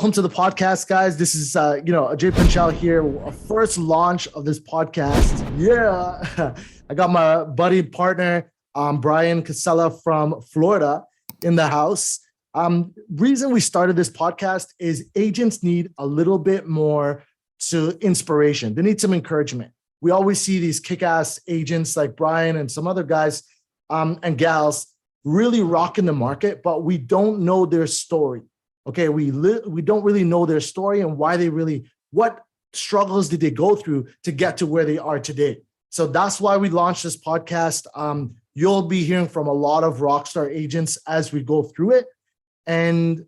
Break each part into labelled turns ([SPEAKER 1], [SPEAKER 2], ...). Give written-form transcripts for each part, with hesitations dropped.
[SPEAKER 1] welcome to the podcast, guys. This is Ajay Panchal here. First launch of this podcast. Yeah, I got my buddy partner, Bryan Casella from Florida in the house. Reason we started this podcast is agents need a little bit more to inspiration. They need some encouragement. We always see these kick-ass agents like Bryan and some other guys and gals really rocking the market, but we don't know their story. Okay, we don't really know their story and why what struggles did they go through to get to where they are today. So that's why we launched this podcast. You'll be hearing from a lot of Rockstar agents as we go through it. And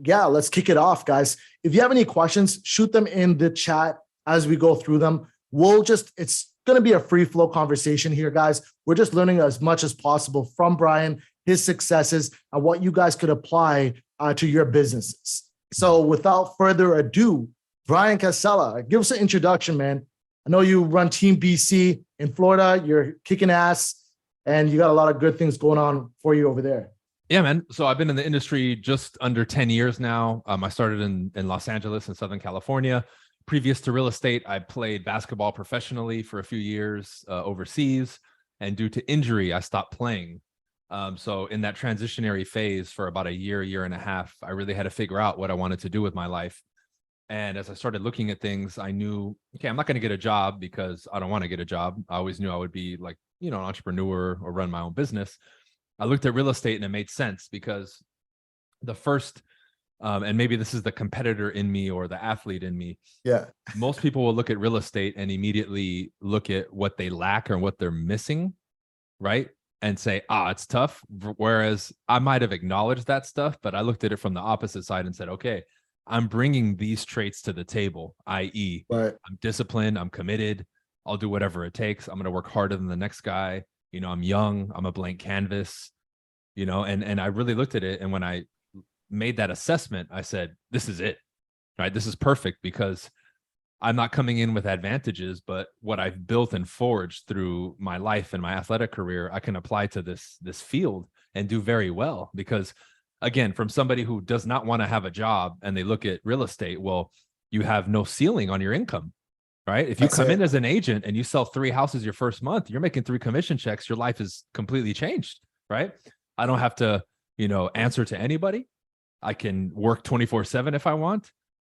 [SPEAKER 1] yeah, let's kick it off, guys. If you have any questions, shoot them in the chat as we go through them. It's going to be a free flow conversation here, guys. We're just learning as much as possible from Bryan, his successes, and what you guys could apply to your businesses. So without further ado, Bryan Casella, give us an introduction, man. I know you run Team BC in Florida. You're kicking ass, and you got a lot of good things going on for you over there.
[SPEAKER 2] Yeah, man. So I've been in the industry just under 10 years now. I started in Los Angeles in Southern California. Previous to real estate, I played basketball professionally for a few years overseas. And due to injury, I stopped playing. So in that transitionary phase for about a year and a half, I really had to figure out what I wanted to do with my life. And as I started looking at things, I knew, okay, I'm not going to get a job because I don't want to get a job. I always knew I would be like, an entrepreneur or run my own business. I looked at real estate and it made sense because the first, and maybe this is the competitor in me or the athlete in me.
[SPEAKER 1] Yeah.
[SPEAKER 2] Most people will look at real estate and immediately look at what they lack or what they're missing, right? And say, it's tough. Whereas I might have acknowledged that stuff, but I looked at it from the opposite side and said, okay, I'm bringing these traits to the table, i.e.
[SPEAKER 1] Right.
[SPEAKER 2] I'm disciplined, I'm committed, I'll do whatever it takes. I'm going to work harder than the next guy. I'm young, I'm a blank canvas, and I really looked at it. And when I made that assessment, I said, this is it, right? This is perfect because I'm not coming in with advantages, but what I've built and forged through my life and my athletic career, I can apply to this field and do very well. Because again, from somebody who does not want to have a job and they look at real estate, well, you have no ceiling on your income, right? If you come in as an agent and you sell 3 houses your first month, you're making 3 commission checks, your life is completely changed, right? I don't have to, answer to anybody. I can work 24/7 if I want.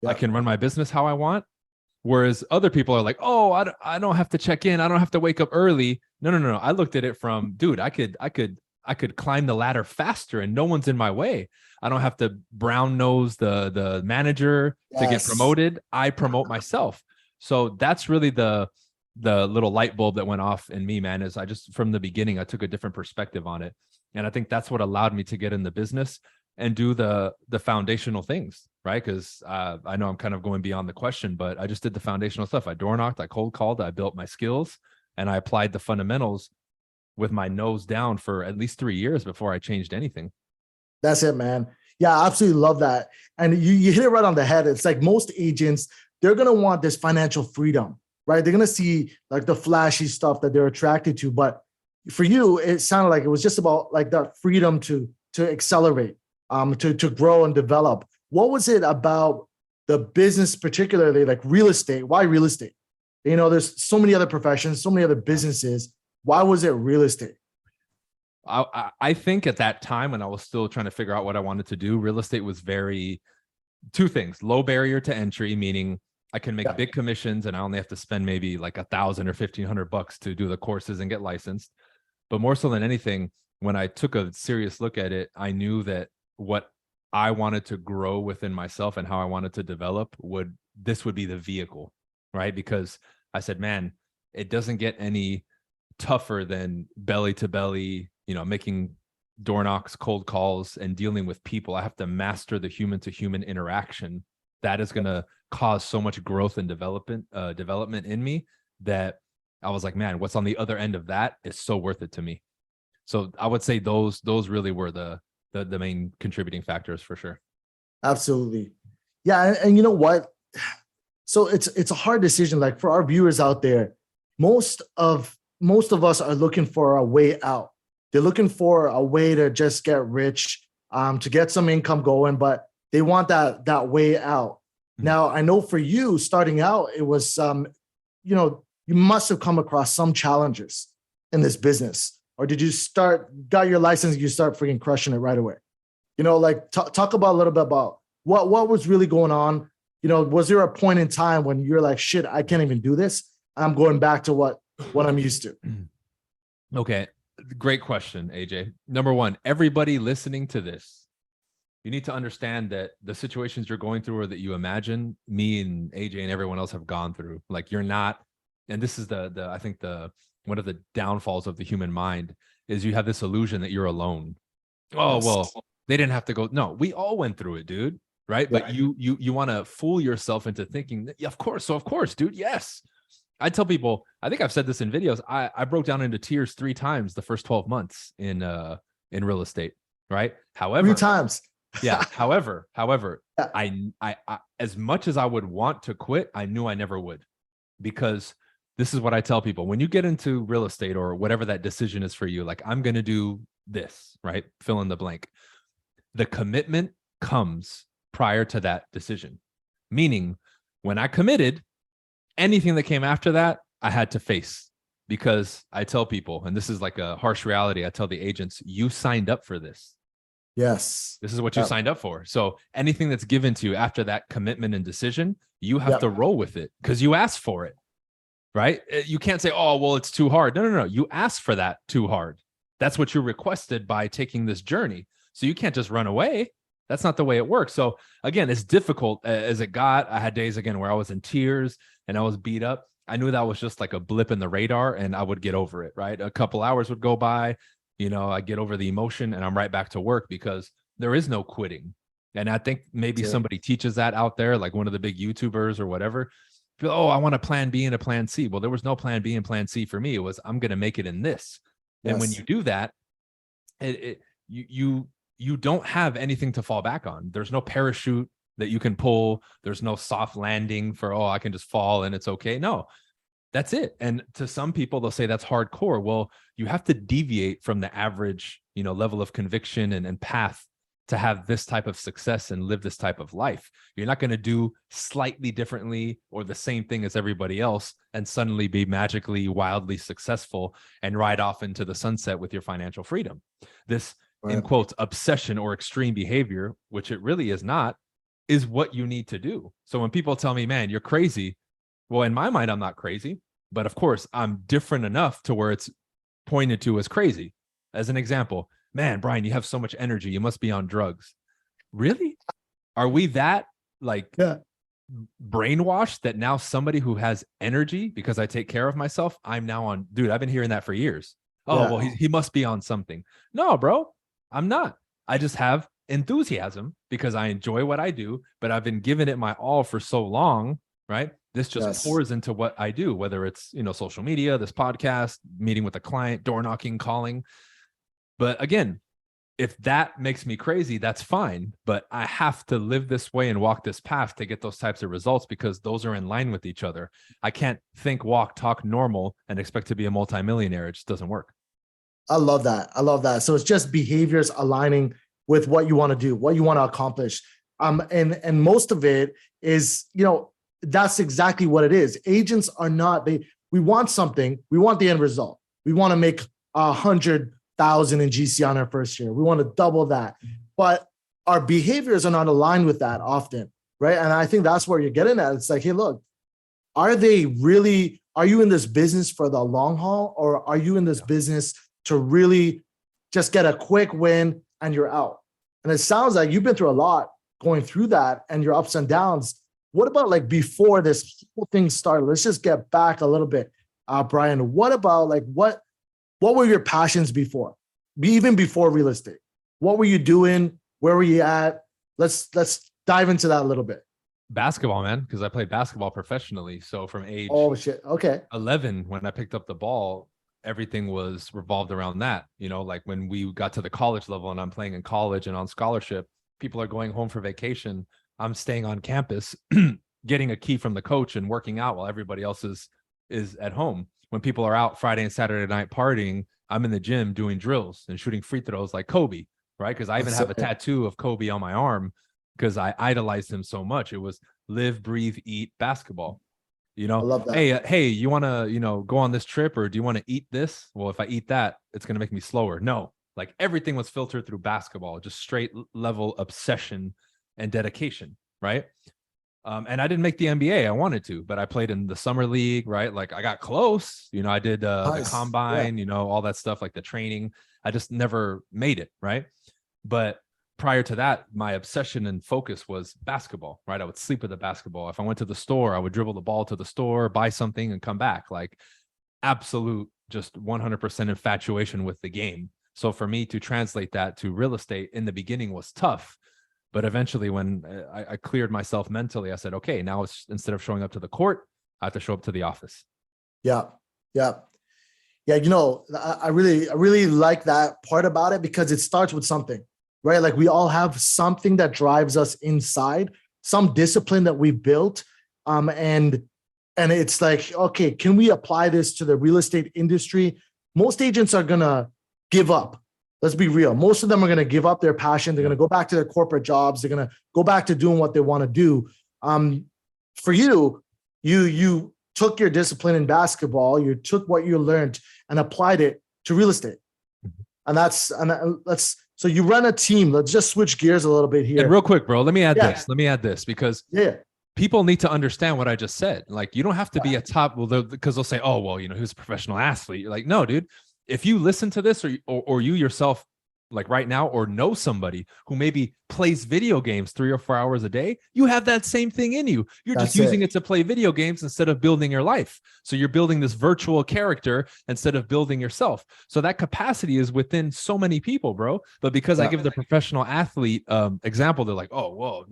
[SPEAKER 2] Yeah. I can run my business how I want. Whereas other people are like, oh, I don't have to check in. I don't have to wake up early. No. I looked at it from, dude, I could climb the ladder faster and no one's in my way. I don't have to brown nose the manager to get promoted. I promote myself. So that's really the little light bulb that went off in me, man, is I just, from the beginning, I took a different perspective on it. And I think that's what allowed me to get in the business and do the foundational things, right? Because I know I'm kind of going beyond the question, but I just did the foundational stuff. I door knocked, I cold called, I built my skills, and I applied the fundamentals with my nose down for at least 3 years before I changed anything.
[SPEAKER 1] That's it, man. Yeah, I absolutely love that. And you hit it right on the head. It's like most agents, they're going to want this financial freedom, right? They're going to see like the flashy stuff that they're attracted to. But for you, it sounded like it was just about like that freedom to accelerate, to grow and develop. What was it about the business, particularly like real estate? Why real estate? There's so many other professions, so many other businesses. Why was it real estate?
[SPEAKER 2] I think at that time when I was still trying to figure out what I wanted to do, real estate was two things: low barrier to entry, meaning I can make big commissions and I only have to spend maybe like $1,000 or $1,500 to do the courses and get licensed. But more so than anything, when I took a serious look at it, I knew that what I wanted to grow within myself and how I wanted to develop would be the vehicle, right? Because I said, man, it doesn't get any tougher than belly to belly, making door knocks, cold calls, and dealing with people. I have to master the human to human interaction. That is going to cause so much growth and development in me that I was like, man, what's on the other end of that is so worth it to me. So I would say those really were the main contributing factors for sure.
[SPEAKER 1] Absolutely. Yeah. And you know what? So it's a hard decision. Like for our viewers out there, most of us are looking for a way out. They're looking for a way to just get rich, to get some income going. But They want that way out. Now, I know for you starting out, it was you must have come across some challenges in this business, or did you got your license, you start freaking crushing it right away? Like talk about a little bit about what was really going on. Was there a point in time when you're like, shit, I can't even do this? I'm going back to what I'm used to.
[SPEAKER 2] Okay. Great question, AJ. Number one, everybody listening to this, you need to understand that the situations you're going through or that you imagine, me and AJ and everyone else have gone through. Like, you're not, and this is I think one of the downfalls of the human mind is you have this illusion that you're alone. Oh,
[SPEAKER 1] Yes.
[SPEAKER 2] well, they didn't have to go. No, we all went through it, dude. Right.
[SPEAKER 1] Yeah.
[SPEAKER 2] But you want to fool yourself into thinking that, yeah, of course. So of course, dude. Yes. I tell people, I think I've said this in videos. I broke down into tears 3 times the first 12 months in real estate. Right. However,
[SPEAKER 1] 3 times.
[SPEAKER 2] yeah. However,
[SPEAKER 1] Yeah.
[SPEAKER 2] I as much as I would want to quit, I knew I never would, because this is what I tell people. When you get into real estate or whatever that decision is for you, like, I'm going to do this, right? Fill in the blank. The commitment comes prior to that decision. Meaning, when I committed, anything that came after that, I had to face, because I tell people, and this is like a harsh reality, I tell the agents, you signed up for this.
[SPEAKER 1] Yes.
[SPEAKER 2] This is what you signed up for. So anything that's given to you after that commitment and decision, you have to roll with it because you asked for it, right? You can't say, oh, well, it's too hard. No. You asked for that too hard. That's what you requested by taking this journey. So you can't just run away. That's not the way it works. So again, as difficult as it got, I had days again where I was in tears and I was beat up. I knew that was just like a blip in the radar and I would get over it, right? A couple hours would go by, I get over the emotion and I'm right back to work, because there is no quitting. And I think maybe somebody teaches that out there, like one of the big YouTubers or whatever. Oh, I want a plan B and a plan C. Well, there was no plan B and plan C for me. It was, I'm going to make it in this. Yes. And when you do that, you don't have anything to fall back on. There's no parachute that you can pull. There's no soft landing for, oh, I can just fall and it's okay. No, that's it. And to some people, they'll say that's hardcore. Well, you have to deviate from the average, level of conviction and path to have this type of success and live this type of life. You're not going to do slightly differently or the same thing as everybody else and suddenly be magically, wildly successful and ride off into the sunset with your financial freedom. This, in quotes, obsession or extreme behavior, which it really is not, is what you need to do. So when people tell me, man, you're crazy, well, in my mind, I'm not crazy, but of course I'm different enough to where it's pointed to as crazy. As an example, man, Bryan, you have so much energy. You must be on drugs. Really? Are we that brainwashed that now somebody who has energy because I take care of myself, I'm now on, dude, I've been hearing that for years. Oh, well, he must be on something. No, bro, I'm not. I just have enthusiasm because I enjoy what I do, but I've been giving it my all for so long, right? This just pours into what I do, whether it's, social media, this podcast, meeting with a client, door knocking, calling. But again, if that makes me crazy, that's fine. But I have to live this way and walk this path to get those types of results, because those are in line with each other. I can't think, walk, talk normal and expect to be a multimillionaire. It just doesn't work.
[SPEAKER 1] I love that. So it's just behaviors aligning with what you want to do, what you want to accomplish. And most of it is, that's exactly what it is. Agents are not, we want something, we want the end result. We want to make 100,000 in GC on our first year. We want to double that. But our behaviors are not aligned with that often, right? And I think that's where you're getting at. It's like, hey, look, are you in this business for the long haul, or are you in this business to really just get a quick win and you're out? And it sounds like you've been through a lot going through that and your ups and downs. What about like before this whole thing started? Let's just get back a little bit, Bryan. What about like, what were your passions before? Even before real estate? What were you doing? Where were you at? Let's dive into that a little bit.
[SPEAKER 2] Basketball, man, because I played basketball professionally. So from age 11, when I picked up the ball, everything was revolved around that. Like when we got to the college level and I'm playing in college and on scholarship, people are going home for vacation. I'm staying on campus, getting a key from the coach and working out while everybody else is at home. When people are out Friday and Saturday night partying, I'm in the gym doing drills and shooting free throws like Kobe, right? Because I even have a tattoo of Kobe on my arm because I idolized him so much. It was live, breathe, eat basketball. You
[SPEAKER 1] I
[SPEAKER 2] know,
[SPEAKER 1] love that.
[SPEAKER 2] hey, you want to, go on this trip, or do you want to eat this? Well, if I eat that, it's going to make me slower. No, like everything was filtered through basketball, just straight level obsession and dedication. Right. And I didn't make the NBA. I wanted to, but I played in the summer league, right? Like I got close, I did the
[SPEAKER 1] Nice.
[SPEAKER 2] combine, all that stuff, like the training. I just never made it. Right. But prior to that, my obsession and focus was basketball, right? I would sleep with the basketball. If I went to the store, I would dribble the ball to the store, buy something and come back. Like absolute, just 100% infatuation with the game. So for me to translate that to real estate in the beginning was tough. But eventually when I cleared myself mentally, I said, okay, now it's, instead of showing up to the court, I have to show up to the office.
[SPEAKER 1] Yeah. Yeah. Yeah. I really like that part about it, because it starts with something, right? Like we all have something that drives us inside, some discipline that we built. And it's like, okay, can we apply this to the real estate industry? Most agents are going to give up. Let's be real. Most of them are going to give up their passion. They're going to go back to their corporate jobs. They're going to go back to doing what they want to do. For you took your discipline in basketball, you took what you learned and applied it to real estate. And so you run a team. Let's just switch gears a little bit here.
[SPEAKER 2] And real quick, bro, let me add this because people need to understand what I just said. Like, you don't have to be a top, because they'll say, oh, well, he was a professional athlete. You're like, no, dude, if you listen to this or you yourself, like right now, or know somebody who maybe plays video games 3 or 4 hours a day, you have that same thing in you. You're just using it to play video games instead of building your life. So you're building this virtual character instead of building yourself. So that capacity is within so many people, bro. But because I give the professional athlete example, they're like, oh, whoa,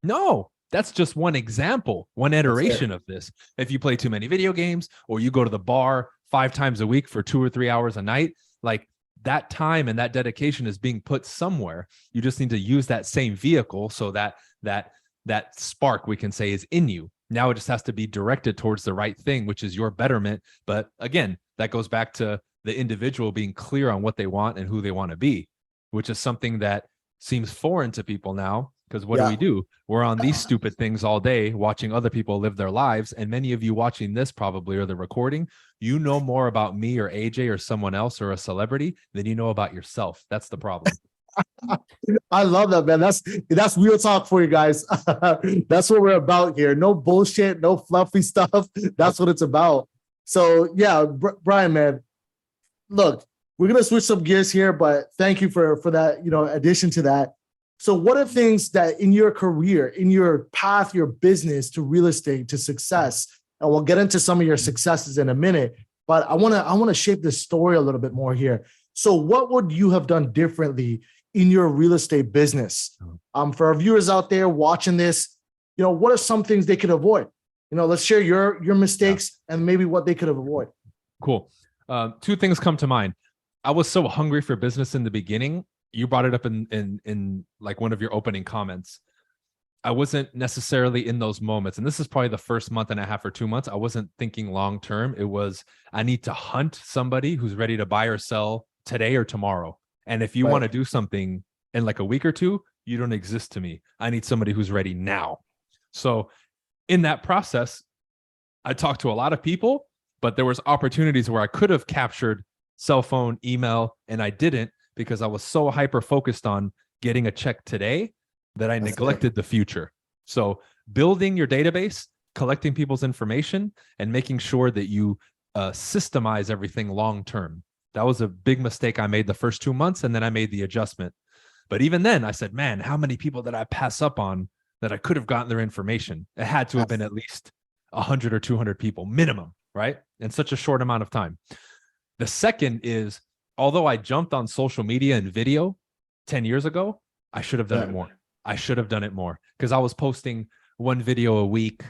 [SPEAKER 2] no. That's just one example, one iteration of this. If you play too many video games, or you go to the bar 5 times a week for 2 or 3 hours a night, like that time and that dedication is being put somewhere. You just need to use that same vehicle so that spark, we can say, is in you. Now it just has to be directed towards the right thing, which is your betterment. But again, that goes back to the individual being clear on what they want and who they want to be, which is something that seems foreign to people now. Because what do? We're on these stupid things all day, watching other people live their lives. And many of you watching this probably, or the recording, you know more about me or AJ or someone else or a celebrity than you know about yourself. That's the problem.
[SPEAKER 1] I love that, man. That's real talk for you guys. That's what we're about here. No bullshit, no fluffy stuff. That's what it's about. So yeah, Bryan, man, look, we're going to switch some gears here, but thank you for that, addition to that. So what are things that in your career, in your path, your business to real estate, to success, and we'll get into some of your successes in a minute, but I want to shape this story a little bit more here. So what would you have done differently in your real estate business? For our viewers out there watching this, what are some things they could avoid? Let's share your mistakes and maybe what they could have avoided.
[SPEAKER 2] Cool. 2 things come to mind. I was so hungry for business in the beginning. You brought it up in like one of your opening comments. I wasn't necessarily in those moments. And this is probably the first month and a half or 2 months. I wasn't thinking long-term. It was, I need to hunt somebody who's ready to buy or sell today or tomorrow. And if you want to do something in like a week or 2, you don't exist to me. I need somebody who's ready now. So in that process, I talked to a lot of people, but there was opportunities where I could have captured cell phone, email, and I didn't, because I was so hyper focused on getting a check today that I neglected the future. So building your database, collecting people's information, and making sure that you systemize everything long-term. That was a big mistake I made the first 2 months, and then I made the adjustment. But even then I said, man, how many people did I pass up on that I could have gotten their information? It had to have been at least 100 or 200 people minimum, right? In such a short amount of time. The second is, although I jumped on social media and video 10 years ago, I should have done it more. I should have done it more, because I was posting 1 video a week,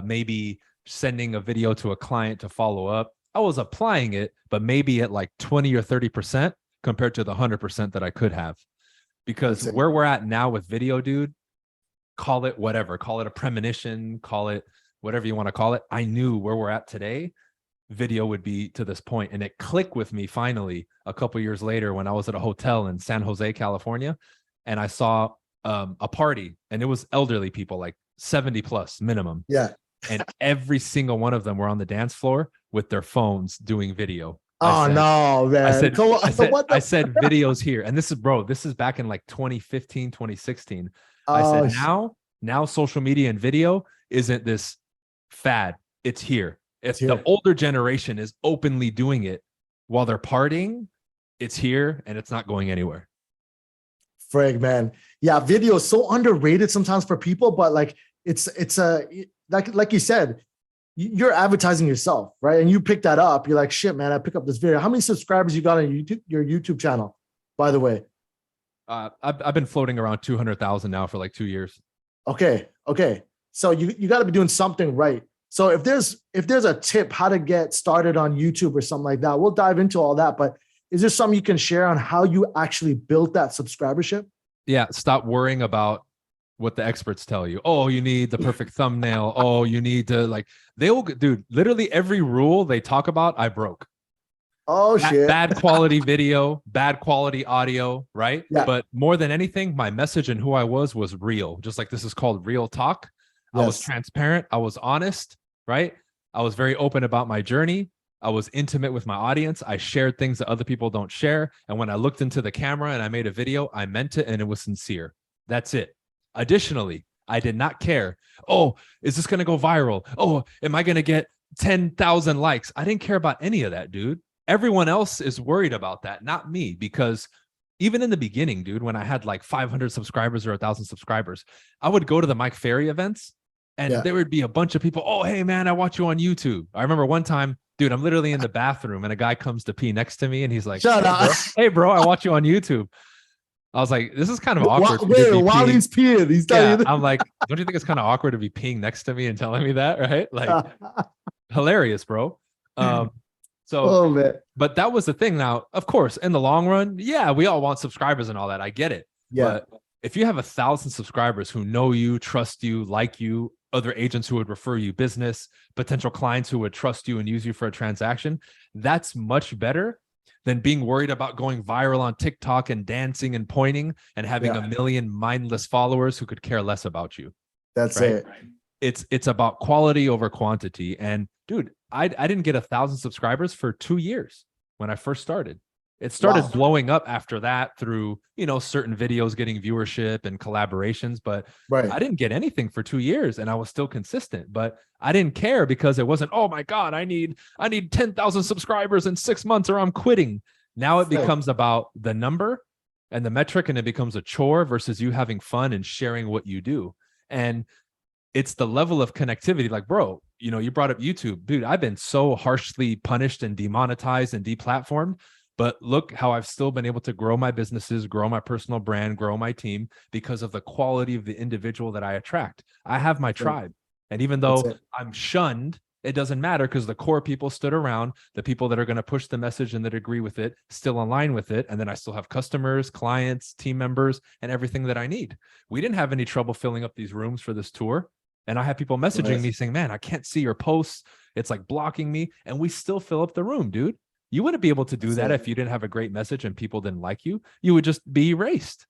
[SPEAKER 2] maybe sending a video to a client to follow up. I was applying it, but maybe at like 20 or 30% compared to the 100% that I could have. Because where we're at now with video, dude, call it whatever, call it a premonition, call it whatever you want to call it. I knew where we're at today, video would be to this point. And it clicked with me finally a couple years later when I was at a hotel in San Jose, California, and I saw a party, and it was elderly people, like 70 plus minimum.
[SPEAKER 1] Yeah.
[SPEAKER 2] And every single one of them were on the dance floor with their phones doing video.
[SPEAKER 1] Oh no, man.
[SPEAKER 2] I said videos here. And this is back in like 2015, 2016. I said, now social media and video isn't this fad. It's here. If the older generation is openly doing it while they're partying, it's here and it's not going anywhere.
[SPEAKER 1] Frig, man. Yeah, video is so underrated sometimes for people, but like it's like you said, you're advertising yourself, right? And you pick that up. You're like, shit, man, I pick up this video. How many subscribers you got on your YouTube channel, by the way?
[SPEAKER 2] I've been floating around 200,000 now for like 2 years.
[SPEAKER 1] Okay. So you got to be doing something right. So if there's a tip how to get started on YouTube or something like that, we'll dive into all that. But is there something you can share on how you actually built that subscribership?
[SPEAKER 2] Yeah. Stop worrying about what the experts tell you. Oh, you need the perfect thumbnail. Oh, you need to dude, literally every rule they talk about, I broke.
[SPEAKER 1] Oh, shit.
[SPEAKER 2] Bad quality video, bad quality audio, right?
[SPEAKER 1] Yeah.
[SPEAKER 2] But more than anything, my message and who I was real. Just like this is called real talk. Yes. I was transparent. I was honest, right? I was very open about my journey. I was intimate with my audience. I shared things that other people don't share. And when I looked into the camera and I made a video, I meant it and it was sincere. That's it. Additionally, I did not care. Oh, is this going to go viral? Oh, am I going to get 10,000 likes? I didn't care about any of that, dude. Everyone else is worried about that, not me, because even in the beginning, dude, when I had like 500 subscribers or 1,000 subscribers, I would go to the Mike Ferry events and there would be a bunch of people. Oh, hey, man, I watch you on YouTube. I remember one time, dude, I'm literally in the bathroom and a guy comes to pee next to me and he's like,
[SPEAKER 1] Shut up.
[SPEAKER 2] Hey, bro, I watch you on YouTube. I was like, this is kind of awkward.
[SPEAKER 1] While he's peeing, he's telling you.
[SPEAKER 2] I'm like, don't you think it's kind of awkward to be peeing next to me and telling me that, right? Like, hilarious, bro. But that was the thing. Now, of course, in the long run, yeah, we all want subscribers and all that. I get it.
[SPEAKER 1] Yeah.
[SPEAKER 2] But if you have 1,000 subscribers who know you, trust you, like you, other agents who would refer you business, potential clients who would trust you and use you for a transaction, that's much better than being worried about going viral on TikTok and dancing and pointing and having a million mindless followers who could care less about you.
[SPEAKER 1] That's it.
[SPEAKER 2] It's about quality over quantity. And dude, I didn't get 1,000 subscribers for 2 years when I first started. It started blowing up after that through, certain videos getting viewership and collaborations, but I didn't get anything for 2 years and I was still consistent, but I didn't care because it wasn't, oh my God, I need 10,000 subscribers in 6 months or I'm quitting. Now it becomes about the number and the metric, and it becomes a chore versus you having fun and sharing what you do. And it's the level of connectivity. Like, bro, you brought up YouTube, dude, I've been so harshly punished and demonetized and deplatformed. But look how I've still been able to grow my businesses, grow my personal brand, grow my team because of the quality of the individual that I attract. I have my tribe. And even though I'm shunned, it doesn't matter because the core people stood around, the people that are going to push the message and that agree with it, still align with it. And then I still have customers, clients, team members, and everything that I need. We didn't have any trouble filling up these rooms for this tour. And I have people messaging me saying, man, I can't see your posts. It's like blocking me. And we still fill up the room, dude. You wouldn't be able to do that if you didn't have a great message and people didn't like you. You would just be erased.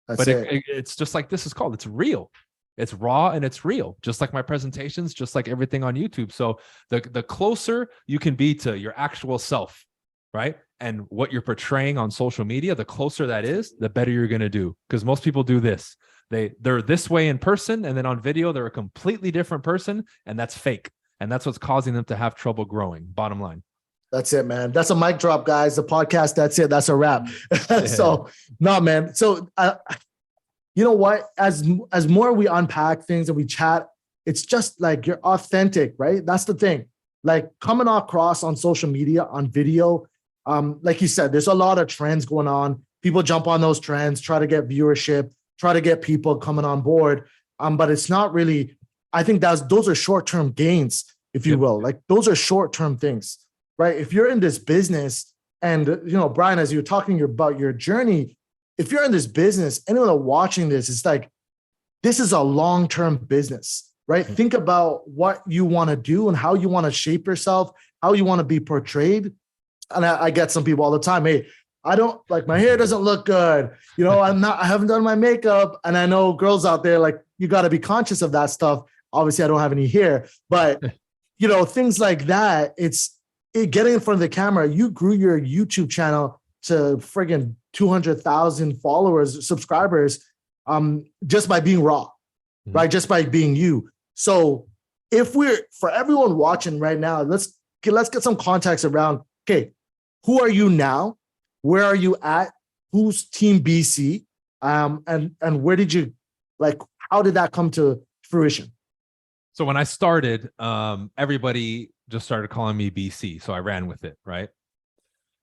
[SPEAKER 2] It's just like this is called. It's real. It's raw and it's real. Just like my presentations, just like everything on YouTube. So the closer you can be to your actual self, right? And what you're portraying on social media, the closer that is, the better you're going to do. Because most people do this. They're this way in person, and then on video, they're a completely different person, and that's fake. And that's what's causing them to have trouble growing. Bottom line.
[SPEAKER 1] That's it, man. That's a mic drop, guys. The podcast, that's it. That's a wrap. So, no, man. So, you know what? As more we unpack things and we chat, it's just like you're authentic, right? That's the thing. Like coming across on social media, on video, like you said, there's a lot of trends going on. People jump on those trends, try to get viewership, try to get people coming on board. But it's not really, I think those are short-term gains, if you will. Like those are short-term things. Right? If you're in this business and, Bryan, as you're talking about your journey, if you're in this business, anyone watching this, it's like, this is a long-term business, right? Mm-hmm. Think about what you want to do and how you want to shape yourself, how you want to be portrayed. And I get some people all the time, hey, I don't like my hair doesn't look good. I haven't done my makeup. And I know girls out there, like, you got to be conscious of that stuff. Obviously, I don't have any hair, but things like that. Getting in front of the camera. You grew your YouTube channel to friggin' 200,000 followers, subscribers, just by being raw, right? Just by being you. So for everyone watching right now, let's get some context around, okay, who are you now? Where are you at? Who's Team BC? And where did you, how did that come to fruition?
[SPEAKER 2] So when I started, everybody just started calling me BC. So I ran with it, right?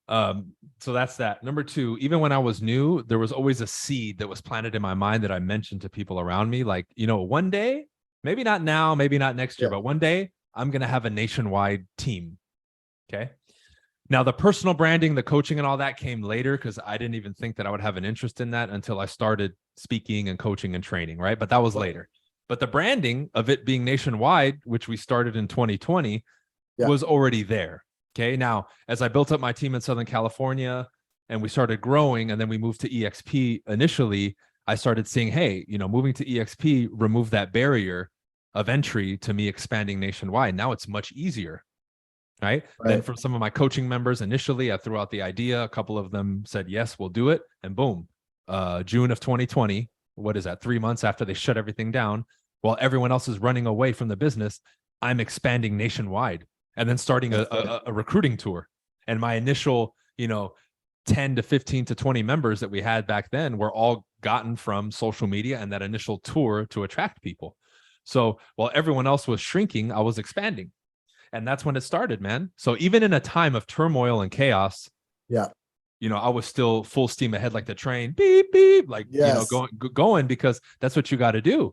[SPEAKER 2] So that's that. Number two, even when I was new, there was always a seed that was planted in my mind that I mentioned to people around me. Like, one day, maybe not now, maybe not next year, but one day I'm going to have a nationwide team. Okay. Now, the personal branding, the coaching and all that came later because I didn't even think that I would have an interest in that until I started speaking and coaching and training, right? But that was later. But the branding of it being nationwide, which we started in 2020, was already there. Okay. Now, as I built up my team in Southern California and we started growing and then we moved to EXP initially, I started seeing, hey, moving to EXP removed that barrier of entry to me expanding nationwide. Now it's much easier. Right. Then from some of my coaching members, initially, I threw out the idea. A couple of them said, yes, we'll do it. And boom, June of 2020, what is that? 3 months after they shut everything down, while everyone else is running away from the business, I'm expanding nationwide and then starting a recruiting tour. And my initial, 10 to 15 to 20 members that we had back then were all gotten from social media and that initial tour to attract people. So while everyone else was shrinking, I was expanding. And that's when it started, man. So even in a time of turmoil and chaos, I was still full steam ahead, like the train, beep, beep, going because that's what you got to do.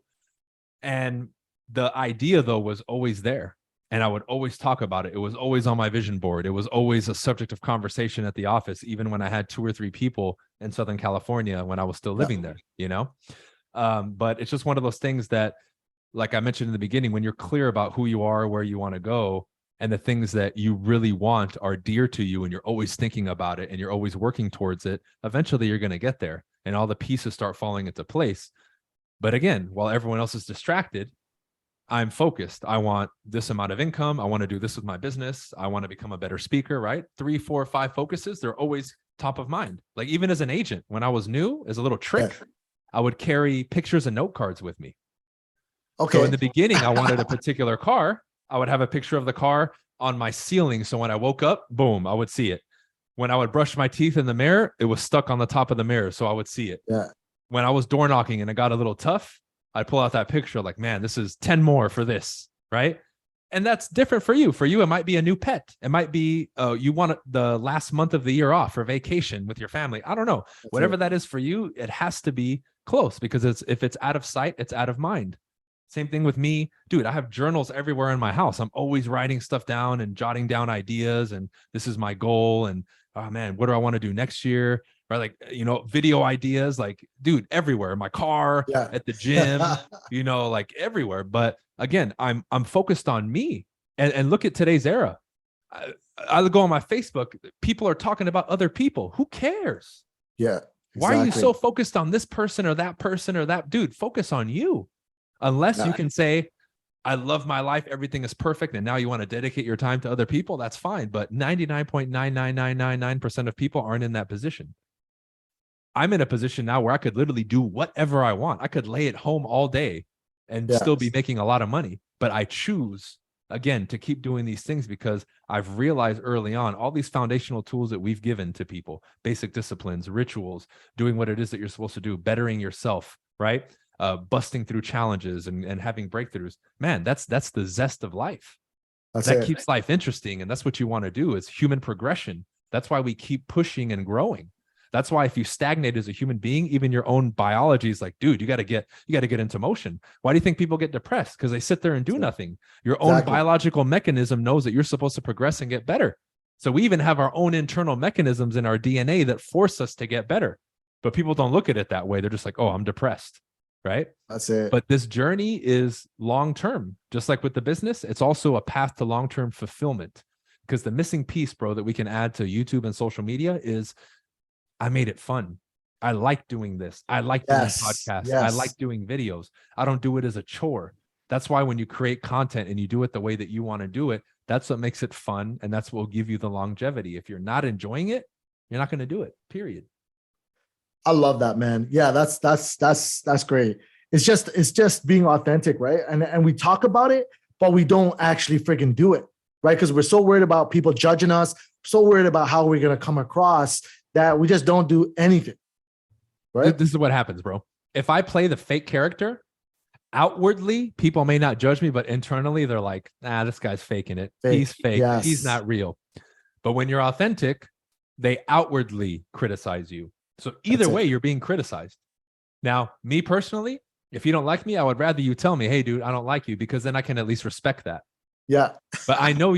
[SPEAKER 2] And the idea, though, was always there. And I would always talk about it. It was always on my vision board. It was always a subject of conversation at the office, even when I had 2 or 3 people in Southern California when I was still living there, But it's just one of those things that, like I mentioned in the beginning, when you're clear about who you are, where you want to go, and the things that you really want are dear to you, and you're always thinking about it and you're always working towards it, eventually you're going to get there and all the pieces start falling into place. But again, while everyone else is distracted, I'm focused. I want this amount of income. I want to do this with my business. I want to become a better speaker, right? 3, 4, 5 focuses, they're always top of mind. Like even as an agent, when I was new, as a little trick, I would carry pictures and note cards with me. Okay. So in the beginning, I wanted a particular car. I would have a picture of the car on my ceiling. So when I woke up, boom, I would see it. When I would brush my teeth in the mirror, it was stuck on the top of the mirror. So I would see it. Yeah. When I was door knocking and it got a little tough, I'd pull out that picture like, man, this is 10 more for this. Right. And that's different for you. For you, it might be a new pet. It might be you want the last month of the year off for vacation with your family. I don't know. Whatever that is for you, it has to be close because if it's out of sight, it's out of mind. Same thing with me, dude. I have journals everywhere in my house. I'm always writing stuff down and jotting down ideas. And this is my goal. And oh man, what do I want to do next year? Right? Like, video ideas, like, dude, everywhere in my car, at the gym, like everywhere. But again, I'm focused on me. And look at today's era. I go on my Facebook. People are talking about other people. Who cares? Yeah. Exactly. Why are you so focused on this person or that dude? Focus on you. Unless you can say, I love my life, everything is perfect, and now you want to dedicate your time to other people, that's fine. But 99.99999% of people aren't in that position. I'm in a position now where I could literally do whatever I want. I could lay at home all day and still be making a lot of money. But I choose, again, to keep doing these things because I've realized early on all these foundational tools that we've given to people, basic disciplines, rituals, doing what it is that you're supposed to do, bettering yourself, right? Busting through challenges and having breakthroughs, man, that's the zest of life. That keeps life interesting. And that's what you want to do is human progression. That's why we keep pushing and growing. That's why if you stagnate as a human being, even your own biology is like, dude, you got to get into motion. Why do you think people get depressed? Because they sit there and do nothing. Your own biological mechanism knows that you're supposed to progress and get better. So we even have our own internal mechanisms in our DNA that force us to get better. But people don't look at it that way. They're just like, oh, I'm depressed. Right? That's it. But this journey is long-term. Just like with the business, it's also a path to long-term fulfillment. Because the missing piece, bro, that we can add to YouTube and social media is I made it fun. I like doing this. I like doing
[SPEAKER 1] Yes.
[SPEAKER 2] podcasts. I
[SPEAKER 1] Yes.
[SPEAKER 2] like doing videos. I don't do it as a chore. That's why when you create content and you do it the way that you want to do it, that's what makes it fun. And that's what will give you the longevity. If you're not enjoying it, you're not going to do it, period.
[SPEAKER 1] I love that, man. Yeah, that's great. It's just being authentic, right? And we talk about it, but we don't actually freaking do it, right? Because we're so worried about people judging us, so worried about how we're gonna come across that we just don't do anything, right?
[SPEAKER 2] This is what happens, bro. If I play the fake character, outwardly, people may not judge me, but internally, they're like, nah, this guy's faking it.
[SPEAKER 1] Fake.
[SPEAKER 2] He's fake.
[SPEAKER 1] Yes.
[SPEAKER 2] He's not real. But when you're authentic, they outwardly criticize you. So either way, you're being criticized. Now, me personally, if you don't like me, I would rather you tell me, hey, dude, I don't like you, because then I can at least respect that.
[SPEAKER 1] Yeah.
[SPEAKER 2] But I know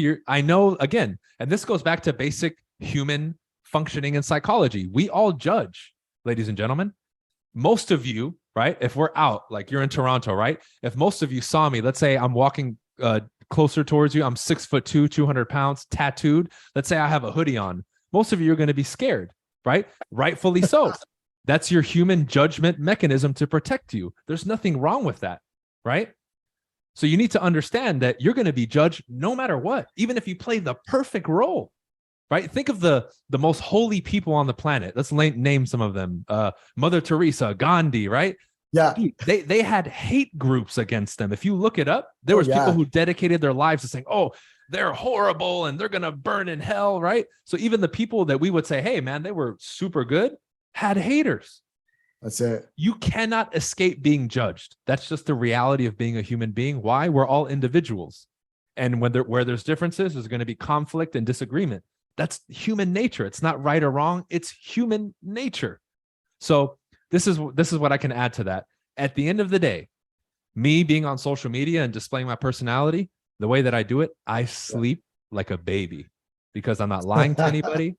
[SPEAKER 2] again, and this goes back to basic human functioning and psychology. We all judge, ladies and gentlemen. Most of you, right? If we're out, like you're in Toronto, right? If most of you saw me, let's say I'm walking closer towards you, I'm 6'2", 200 pounds, tattooed. Let's say I have a hoodie on. Most of you are going to be scared, right? Rightfully so. That's your human judgment mechanism to protect you. There's nothing wrong with that, right? So you need to understand that you're going to be judged no matter what, even if you play the perfect role, right? Think of the most holy people on the planet. Let's name some of them. Mother Teresa, Gandhi, right?
[SPEAKER 1] Yeah.
[SPEAKER 2] Dude, they had hate groups against them. If you look it up, there was people who dedicated their lives to saying, oh, they're horrible and they're going to burn in hell, right? So even the people that we would say, hey, man, they were super good, had haters.
[SPEAKER 1] That's it.
[SPEAKER 2] You cannot escape being judged. That's just the reality of being a human being. Why? We're all individuals. And where there's differences, there's going to be conflict and disagreement. That's human nature. It's not right or wrong. It's human nature. So this is what I can add to that. At the end of the day, me being on social media and displaying my personality, the way that I do it, I sleep like a baby because I'm not lying to anybody.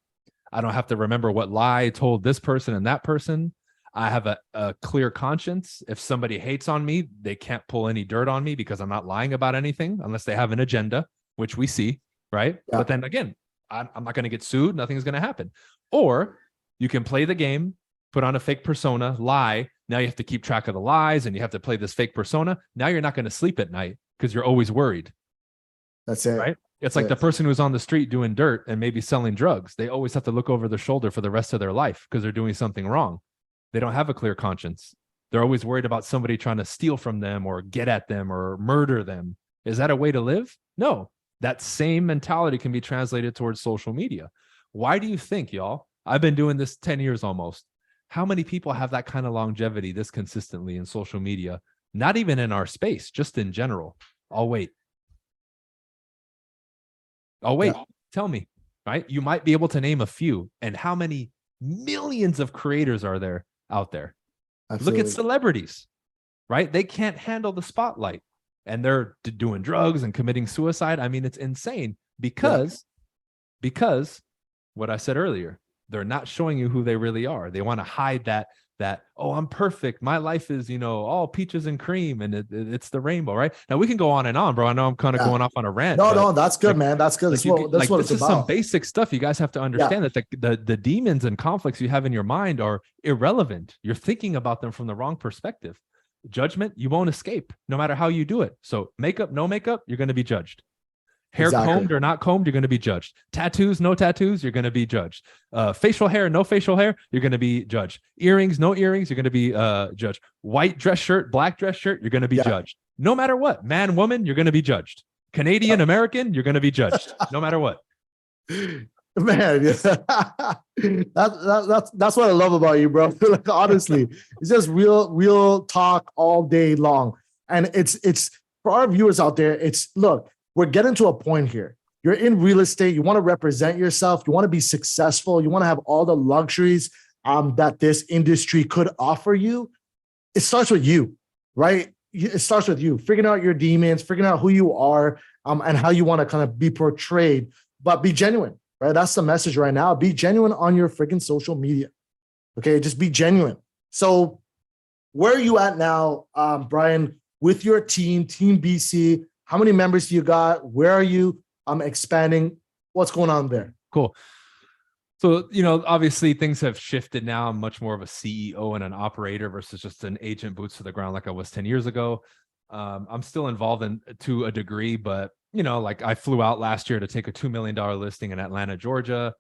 [SPEAKER 2] I don't have to remember what lie I told this person and that person. I have a clear conscience. If somebody hates on me, they can't pull any dirt on me because I'm not lying about anything unless they have an agenda, which we see, right? Yeah. But then again, I'm not going to get sued. Nothing's going to happen. Or you can play the game, put on a fake persona, lie. Now you have to keep track of the lies and you have to play this fake persona. Now you're not going to sleep at night because you're always worried.
[SPEAKER 1] That's it.
[SPEAKER 2] Right? It's like the person who's on the street doing dirt and maybe selling drugs. They always have to look over their shoulder for the rest of their life because they're doing something wrong. They don't have a clear conscience. They're always worried about somebody trying to steal from them or get at them or murder them. Is that a way to live? No. That same mentality can be translated towards social media. Why do you think, y'all? I've been doing this 10 years almost. How many people have that kind of longevity this consistently in social media? Not even in our space, just in general. I'll wait. Yeah. Tell me, right? You might be able to name a few. And how many millions of creators are there out there? Absolutely. Look at celebrities, right? They can't handle the spotlight and they're doing drugs and committing suicide. I mean, it's insane because what I said earlier, they're not showing you who they really are. They want to hide that, oh, I'm perfect. My life is, all peaches and cream and it's the rainbow, right? Now we can go on and on, bro. I know I'm kind of going off on a rant.
[SPEAKER 1] No, that's good, man. That's good. That's what
[SPEAKER 2] this
[SPEAKER 1] it's
[SPEAKER 2] is
[SPEAKER 1] about.
[SPEAKER 2] Some basic stuff. You guys have to understand that the demons and conflicts you have in your mind are irrelevant. You're thinking about them from the wrong perspective. Judgment, you won't escape no matter how you do it. So makeup, no makeup, you're going to be judged. Hair combed or not combed, you're going to be judged. Tattoos, no tattoos, you're going to be judged. Facial hair, no facial hair, you're going to be judged. Earrings, no earrings, you're going to be judged. White dress shirt, black dress shirt, you're going to be judged. No matter what, man, woman, you're going to be judged. Canadian, American, you're going to be judged. No matter what.
[SPEAKER 1] Man, that's what I love about you, bro. Like, honestly, it's just real talk all day long. And it's for our viewers out there, look, we're getting to a point here. You're in real estate. You want to represent yourself. You want to be successful. You want to have all the luxuries that this industry could offer you. It starts with you, right? It starts with you figuring out your demons, figuring out who you are, and how you want to kind of be portrayed, but be genuine, right? That's the message right now. Be genuine on your freaking social media. Okay, just be genuine. So where are you at now, Bryan, with your team BC? How many members do you got? Where are you expanding? What's going on there?
[SPEAKER 2] Cool. So, obviously things have shifted now. I'm much more of a CEO and an operator versus just an agent boots to the ground like I was 10 years ago. I'm still involved in to a degree, but like I flew out last year to take a $2 million listing in Atlanta, Georgia,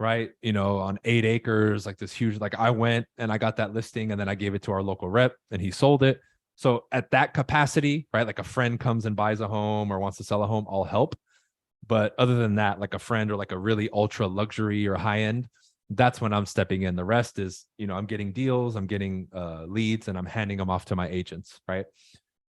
[SPEAKER 2] right? On 8 acres, like this huge, like I went and I got that listing and then I gave it to our local rep and he sold it. So at that capacity, right? Like a friend comes and buys a home or wants to sell a home, I'll help. But other than that, like a friend or like a really ultra luxury or high end, that's when I'm stepping in. The rest is, I'm getting deals, I'm getting leads, and I'm handing them off to my agents, right?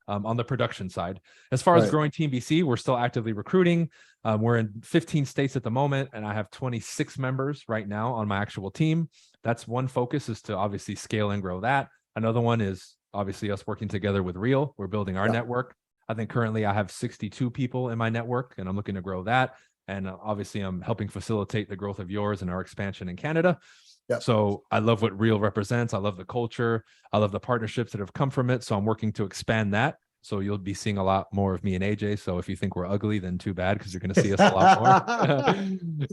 [SPEAKER 2] On the production side. As far as growing Team BC, we're still actively recruiting. We're in 15 states at the moment, and I have 26 members right now on my actual team. That's one focus, is to obviously scale and grow that. Another one is obviously us working together with Real. We're building our network. I think currently I have 62 people in my network, and I'm looking to grow that. And obviously I'm helping facilitate the growth of yours and our expansion in Canada. Yep. So I love what Real represents. I love the culture. I love the partnerships that have come from it. So I'm working to expand that. So you'll be seeing a lot more of me and AJ. So if you think we're ugly, then too bad, because you're going to see us a lot more.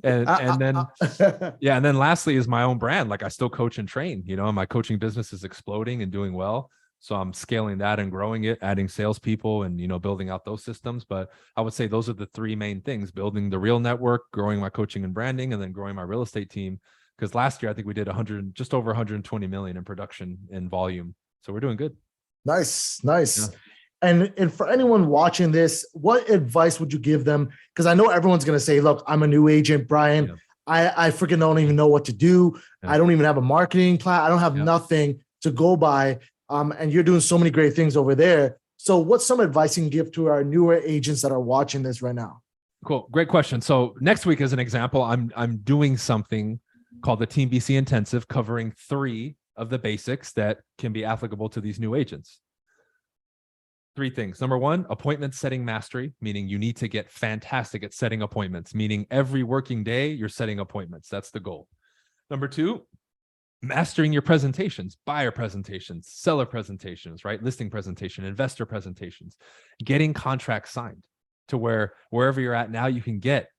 [SPEAKER 2] and then, yeah. And then lastly is my own brand. Like I still coach and train, my coaching business is exploding and doing well. So I'm scaling that and growing it, adding salespeople and, building out those systems. But I would say those are the three main things: building the Real network, growing my coaching and branding, and then growing my real estate team. Because last year, I think we did just over 120 million in production and volume. So we're doing good.
[SPEAKER 1] Nice. Yeah. And for anyone watching this, what advice would you give them? Because I know everyone's going to say, look, I'm a new agent, Bryan. Yeah. I freaking don't even know what to do. Yeah. I don't even have a marketing plan. I don't have nothing to go by. And you're doing so many great things over there. So what's some advice you can give to our newer agents that are watching this right now?
[SPEAKER 2] Cool. Great question. So next week, as an example, I'm doing something called the Team BC Intensive, covering 3 of the basics that can be applicable to these new agents. 3 things. Number 1, appointment setting mastery, meaning you need to get fantastic at setting appointments, meaning every working day you're setting appointments. That's the goal. Number 2, mastering your presentations, buyer presentations, seller presentations, right? Listing presentation, investor presentations, getting contracts signed to where wherever you're at now, you can get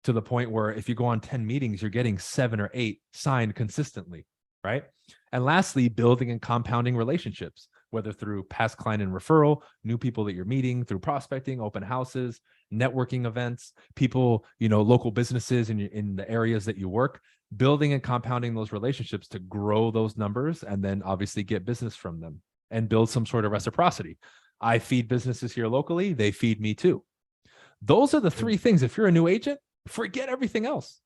[SPEAKER 2] to the point where if you go on 10 meetings, you're getting 7 or 8 signed consistently, right? And lastly, building and compounding relationships, whether through past client and referral, new people that you're meeting, through prospecting, open houses, networking events, people, local businesses in the areas that you work, building and compounding those relationships to grow those numbers and then obviously get business from them and build some sort of reciprocity. I feed businesses here locally. They feed me too. Those are the 3 things. If you're a new agent, forget everything else.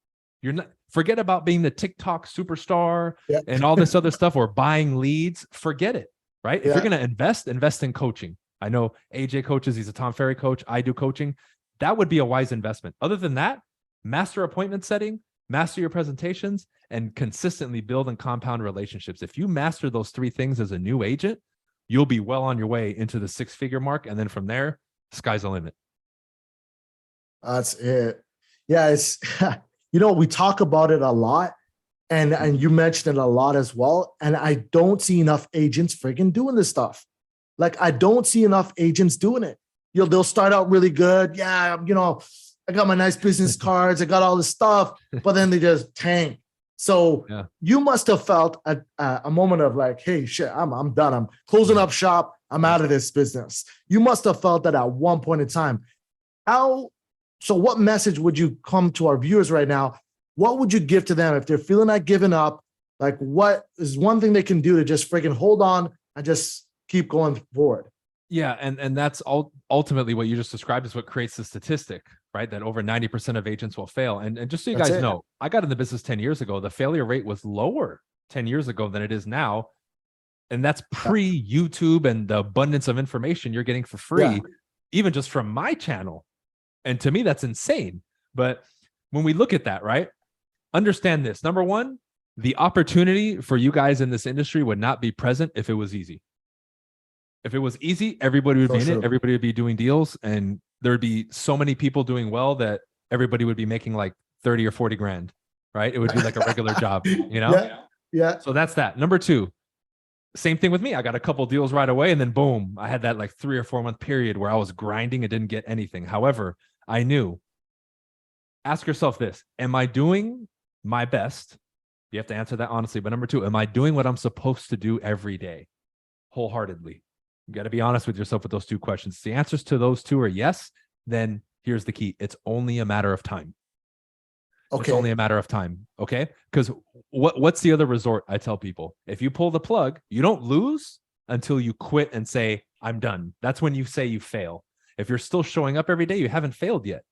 [SPEAKER 2] Forget about being the TikTok superstar and all this other stuff, or buying leads. Forget it, right? If you're going to invest in coaching. I know AJ coaches. He's a Tom Ferry coach. I do coaching. That would be a wise investment. Other than that, master appointment setting, master your presentations, and consistently build and compound relationships. If you master those 3 things as a new agent, you'll be well on your way into the 6-figure mark. And then from there, sky's the limit.
[SPEAKER 1] That's it. Yeah, it's, we talk about it a lot, and you mentioned it a lot as well. And I don't see enough agents friggin' doing this stuff. Like, I don't see enough agents doing it. They'll start out really good. Yeah, I got my nice business cards. I got all this stuff, but then they just tank. So you must have felt a moment of like, hey, shit, I'm done. I'm closing up shop. I'm out of this business. You must have felt that at one point in time. So what message would you come to our viewers right now? What would you give to them if they're feeling like giving up? Like, what is one thing they can do to just freaking hold on and just keep going forward?
[SPEAKER 2] Yeah. And that's ultimately what you just described is what creates the statistic, right? That over 90% of agents will fail. And just so you guys know, I got in the business 10 years ago. The failure rate was lower 10 years ago than it is now. And that's pre-YouTube and the abundance of information you're getting for free, even just from my channel. And to me, that's insane. But when we look at that, right, understand this. Number 1, the opportunity for you guys in this industry would not be present if it was easy. If it was easy, everybody would be in it. Everybody would be doing deals, and there'd be so many people doing well that everybody would be making like 30 or 40 grand, right? It would be like a regular job,
[SPEAKER 1] Yeah.
[SPEAKER 2] So that's that. Number 2, same thing with me. I got a couple deals right away, and then boom, I had that like 3 or 4 month period where I was grinding and didn't get anything. However, I knew, ask yourself this: am I doing my best? You have to answer that honestly. But number two, am I doing what I'm supposed to do every day wholeheartedly? You got to be honest with yourself with those two questions. The answers to those two are yes. Then here's the key. It's only a matter of time. It's only a matter of time. Okay. Because what's the other resort? I tell people, if you pull the plug, you don't lose until you quit and say, I'm done. That's when you say you fail. If you're still showing up every day, you haven't failed yet.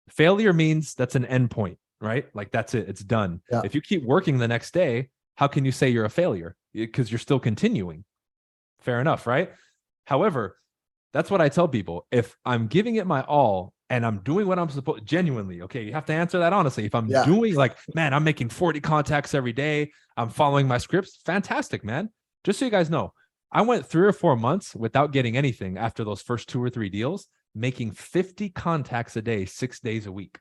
[SPEAKER 2] Failure means that's an end point, right? Like that's it. It's done.
[SPEAKER 1] Yeah.
[SPEAKER 2] If you keep working the next day, how can you say you're a failure? Because you're still continuing. Fair enough, right? However, that's what I tell people. If I'm giving it my all and I'm doing what I'm supposed, genuinely, okay, you have to answer that honestly. If I'm doing like, man, I'm making 40 contacts every day, I'm following my scripts, fantastic, man. Just so you guys know, I went 3 or 4 months without getting anything after those first 2 or 3 deals, making 50 contacts a day, 6 days a week.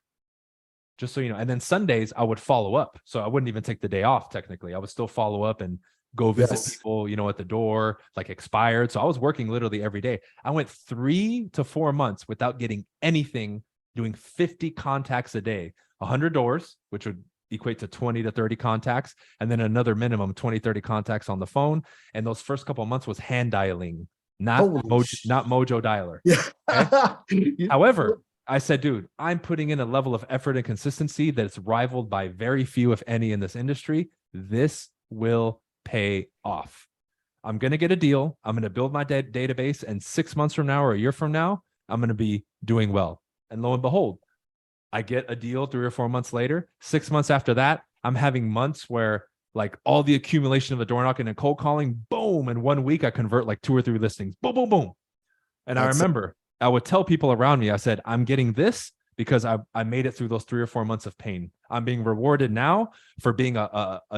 [SPEAKER 2] Just so you know. And then Sundays, I would follow up. So I wouldn't even take the day off, technically. I would still follow up and go visit people, you know, at the door, like expired. So I was working literally every day. I went 3 to 4 months without getting anything, doing 50 contacts a day, 100 doors, which would equate to 20 to 30 contacts, and then another minimum 20, 30 contacts on the phone. And those first couple of months was hand dialing, not Mojo dialer.
[SPEAKER 1] Yeah.
[SPEAKER 2] Okay? However, I said, dude, I'm putting in a level of effort and consistency that's rivaled by very few, if any, in this industry. This will pay off. I'm going to get a deal. I'm going to build my database. And 6 months from now or a year from now, I'm going to be doing well. And lo and behold, I get a deal 3 or 4 months later. 6 months after that, I'm having months where like all the accumulation of the door knocking and cold calling, boom, in 1 week, I convert like 2 or 3 listings. Boom, boom, boom. And I remember I would tell people around me, I said, I'm getting this because I made it through those 3 or 4 months of pain. I'm being rewarded now for being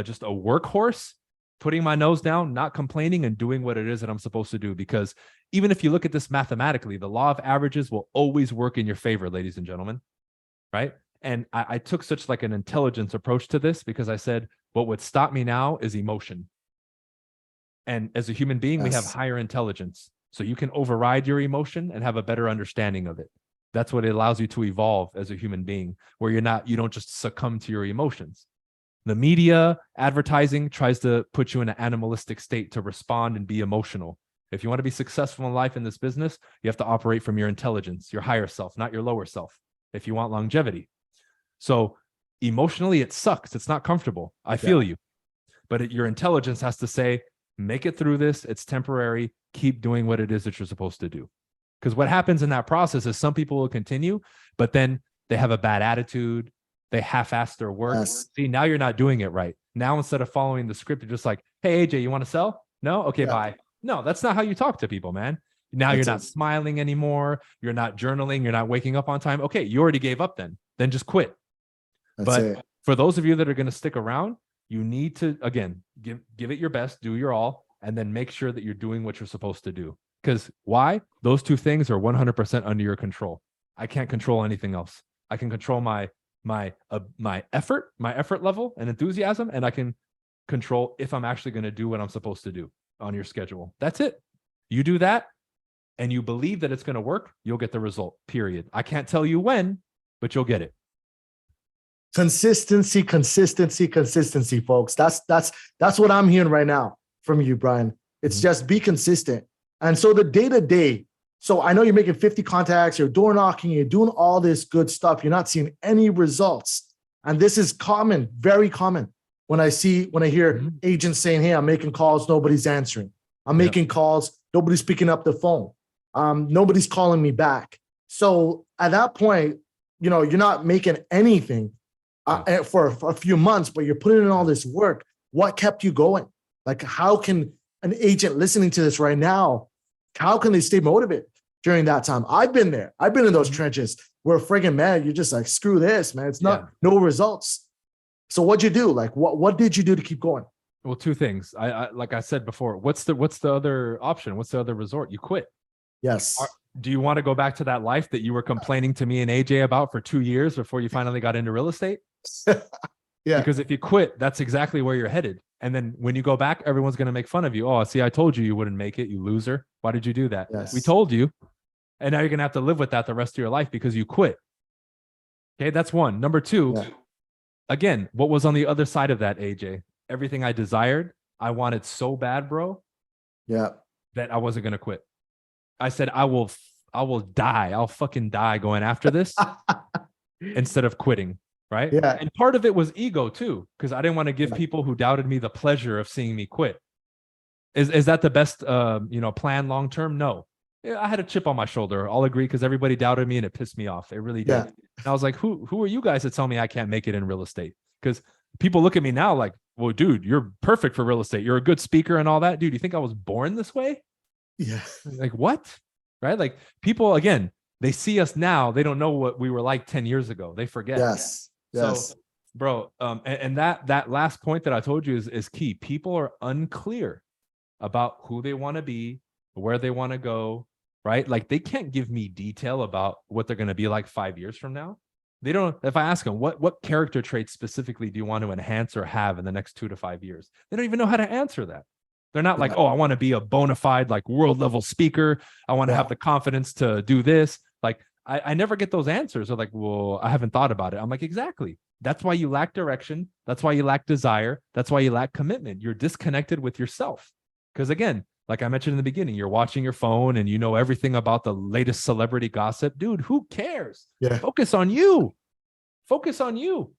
[SPEAKER 2] just a workhorse, putting my nose down, not complaining, and doing what it is that I'm supposed to do. Because even if you look at this mathematically, the law of averages will always work in your favor, ladies and gentlemen, right? And I took such like an intelligence approach to this because I said, what would stop me now is emotion. And as a human being, we have higher intelligence. So you can override your emotion and have a better understanding of it. That's what it allows you to evolve as a human being, where you don't just succumb to your emotions. The media, advertising tries to put you in an animalistic state to respond and be emotional. If you want to be successful in life in this business, you have to operate from your intelligence, your higher self, not your lower self, if you want longevity. So emotionally, it sucks. It's not comfortable. I feel you. But your intelligence has to say, make it through this. It's temporary. Keep doing what it is that you're supposed to do. Because what happens in that process is some people will continue, but then they have a bad attitude. They half-ass their work. See, now you're not doing it right. Now, instead of following the script, you're just like, hey, AJ, you want to sell? No? Okay, bye. No, that's not how you talk to people, man. Now you're not smiling anymore. You're not journaling. You're not waking up on time. Okay, you already gave up then. Then just quit. But for those of you that are going to stick around, you need to, again, give it your best, do your all, and then make sure that you're doing what you're supposed to do. Because why? Those two things are 100% under your control. I can't control anything else. I can control my effort level and enthusiasm, and I can control if I'm actually going to do what I'm supposed to do on your schedule. That's it. You do that, and you believe that it's going to work, you'll get the result. Period. I can't tell you when, but you'll get it.
[SPEAKER 1] Consistency, folks. That's what I'm hearing right now from you, Bryan. It's just be consistent. And so the day-to-day, so I know you're making 50 contacts, you're door knocking, you're doing all this good stuff. You're not seeing any results. And this is common, very common. When I hear agents saying, hey, I'm making calls, nobody's answering. I'm making calls, nobody's picking up the phone. Nobody's calling me back. So at that point, you're not making anything for a few months, but you're putting in all this work. What kept you going? Like, how can an agent listening to this right now, how can they stay motivated during that time? I've been there. I've been in those trenches where friggin' man, you're just like, screw this, man. It's not no results. So what'd you do? Like, what did you do to keep going?
[SPEAKER 2] Well, two things. I like I said before, what's the other option? What's the other resort? You quit.
[SPEAKER 1] Yes.
[SPEAKER 2] Do you want to go back to that life that you were complaining to me and AJ about for 2 years before you finally got into real estate? Because if you quit, that's exactly where you're headed. And then when you go back, everyone's going to make fun of you. Oh, see, I told you wouldn't make it, you loser. Why did you do that?
[SPEAKER 1] Yes.
[SPEAKER 2] We told you. And now you're going to have to live with that the rest of your life because you quit. Okay, that's one. Number two, again, what was on the other side of that, AJ? Everything I desired, I wanted so bad, bro,
[SPEAKER 1] Yeah.
[SPEAKER 2] that I wasn't gonna quit. I said, I will die. I'll fucking die going after this instead of quitting. Right.
[SPEAKER 1] Yeah.
[SPEAKER 2] And part of it was ego too, because I didn't want to give
[SPEAKER 1] Yeah.
[SPEAKER 2] people who doubted me the pleasure of seeing me quit. Is that the best plan long term? No. Yeah, I had a chip on my shoulder. I'll agree, because everybody doubted me and it pissed me off. It really did.
[SPEAKER 1] Yeah.
[SPEAKER 2] And I was like, who are you guys to tell me I can't make it in real estate? Because people look at me now like, well, dude, you're perfect for real estate. You're a good speaker and all that. Dude, you think I was born this way?
[SPEAKER 1] Yeah.
[SPEAKER 2] Like, what? Right? Like, people, again, they see us now. They don't know what we were like 10 years ago. They forget.
[SPEAKER 1] Yes. Yes.
[SPEAKER 2] So, bro, and that last point that I told you is key. People are unclear about who they want to be, where they want to go, right? Like, they can't give me detail about what they're going to be like 5 years from now. They don't. If I ask them, what character traits specifically do you want to enhance or have in the next 2 to 5 years? They don't even know how to answer that. They're not like, oh, I want to be a bona fide, like, world level speaker. I want to have the confidence to do this. Like, I never get those answers. They're like, well, I haven't thought about it. I'm like, exactly. That's why you lack direction. That's why you lack desire. That's why you lack commitment. You're disconnected with yourself. Because again, like I mentioned in the beginning, you're watching your phone and you know everything about the latest celebrity gossip. Dude, who cares?
[SPEAKER 1] Yeah.
[SPEAKER 2] Focus on you. Focus on you.